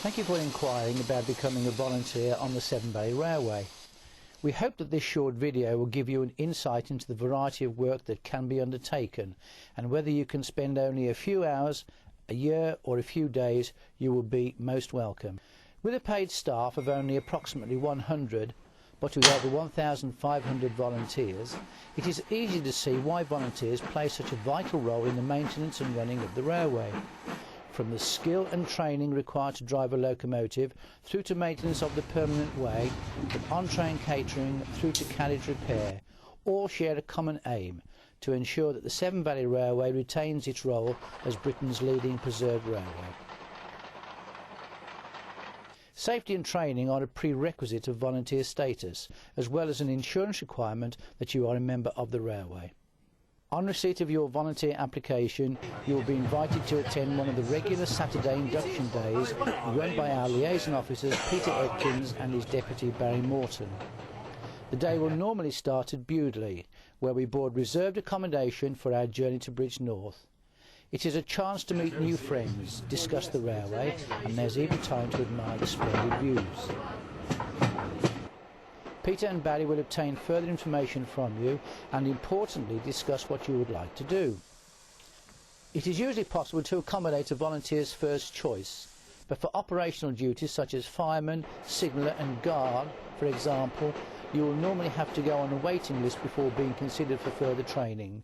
Thank you for inquiring about becoming a volunteer on the Severn Valley Railway. We hope that this short video will give you an insight into the variety of work that can be undertaken, and whether you can spend only a few hours, a year or a few days, you will be most welcome. With a paid staff of only approximately 100, but with over 1,500 volunteers, it is easy to see why volunteers play such a vital role in the maintenance and running of the railway. From the skill and training required to drive a locomotive, through to maintenance of the permanent way, from on-train catering through to carriage repair, all share a common aim: to ensure that the Severn Valley Railway retains its role as Britain's leading preserved railway. Safety and training are a prerequisite of volunteer status, as well as an insurance requirement that you are a member of the railway. On receipt of your volunteer application, you will be invited to attend one of the regular Saturday induction days run by our liaison officers Peter Edkins and his deputy Barry Morton. The day will normally start at Bewdley, where we board reserved accommodation for our journey to Bridgnorth. It is a chance to meet new friends, discuss the railway, and there's even time to admire the splendid views. Peter and Barry will obtain further information from you and importantly discuss what you would like to do. It is usually possible to accommodate a volunteer's first choice, but for operational duties such as fireman, signaller and guard, for example, you will normally have to go on a waiting list before being considered for further training.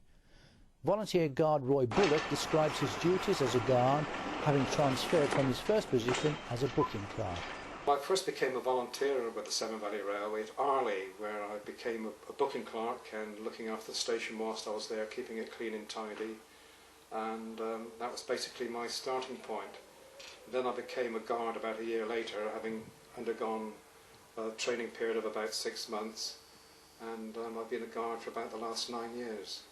Volunteer guard Roy Bullock describes his duties as a guard, having transferred from his first position as a booking clerk. I first became a volunteer with the Severn Valley Railway at Arley, where I became a booking clerk and looking after the station whilst I was there, keeping it clean and tidy, and that was basically my starting point. Then I became a guard about a year later, having undergone a training period of about 6 months, and I've been a guard for about the last 9 years.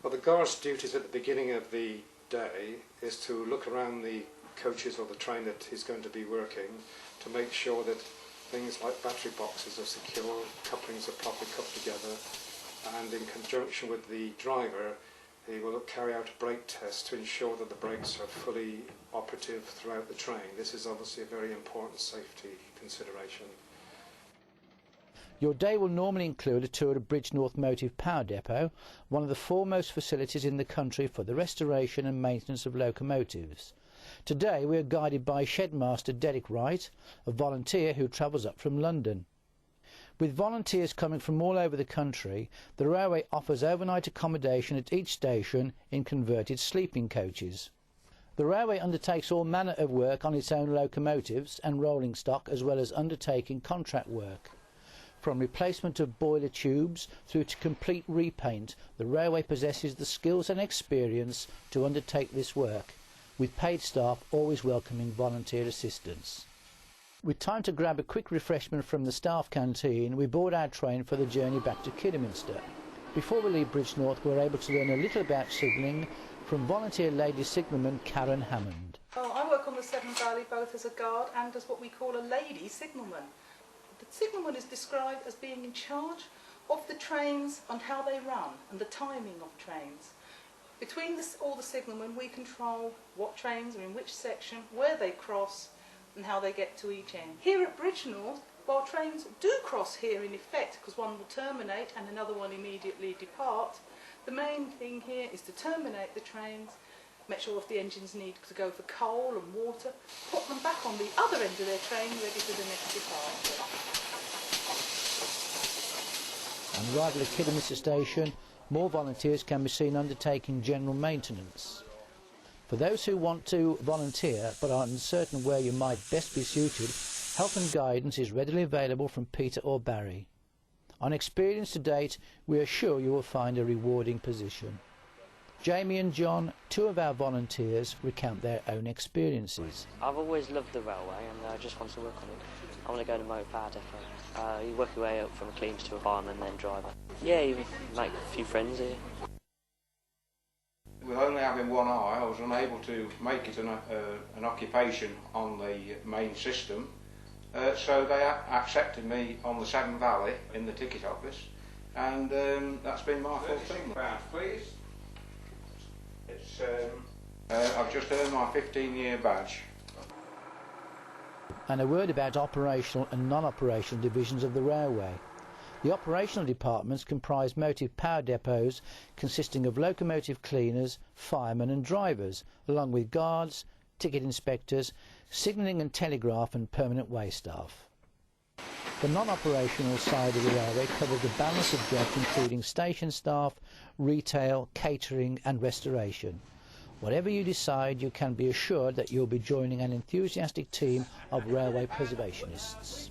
Well, the guard's duties at the beginning of the day is to look around the coaches or the train that he's going to be working, to make sure that things like battery boxes are secure, couplings are properly coupled together, and in conjunction with the driver he will carry out a brake test to ensure that the brakes are fully operative throughout the train. This is obviously a very important safety consideration. Your day will normally include a tour of Bridgnorth Motive Power Depot, one of the foremost facilities in the country for the restoration and maintenance of locomotives. Today we are guided by Shedmaster Derek Wright, a volunteer who travels up from London. With volunteers coming from all over the country, the railway offers overnight accommodation at each station in converted sleeping coaches. The railway undertakes all manner of work on its own locomotives and rolling stock, as well as undertaking contract work. From replacement of boiler tubes through to complete repaint, the railway possesses the skills and experience to undertake this work, with paid staff always welcoming volunteer assistance. With time to grab a quick refreshment from the staff canteen, we board our train for the journey back to Kidderminster. Before we leave Bridgnorth, we were able to learn a little about signalling from volunteer lady signalman Karen Hammond. Well, I work on the Severn Valley both as a guard and as what we call a lady signalman. The signalman is described as being in charge of the trains and how they run and the timing of trains. Between all the signalmen, we control what trains are in which section, where they cross and how they get to each end. Here at Bridgnorth, while trains do cross here in effect, because one will terminate and another one immediately depart, the main thing here is to terminate the trains, make sure if the engines need to go for coal and water, put them back on the other end of their train ready for the next departure. On arrival at Kidderminster station, more volunteers can be seen undertaking general maintenance. For those who want to volunteer but are uncertain where you might best be suited, help and guidance is readily available from Peter or Barry. On experience to date, we are sure you will find a rewarding position. Jamie and John, two of our volunteers, recount their own experiences. I've always loved the railway and I just want to work on it. I want to go to Motor Power Depot. You work your way up from a cleans to a fireman and then driver. Yeah, you make a few friends here. With only having one eye, I was unable to make it an occupation on the main system, so they accepted me on the Severn Valley in the ticket office, and that's been my fulfilment. Please. I've just earned my 15-year badge. And a word about operational and non-operational divisions of the railway. The operational departments comprise motive power depots consisting of locomotive cleaners, firemen and drivers, along with guards, ticket inspectors, signalling and telegraph and permanent way staff. The non-operational side of the railway covers the balance of jobs including station staff, retail, catering and restoration. Whatever you decide, you can be assured that you'll be joining an enthusiastic team of railway preservationists.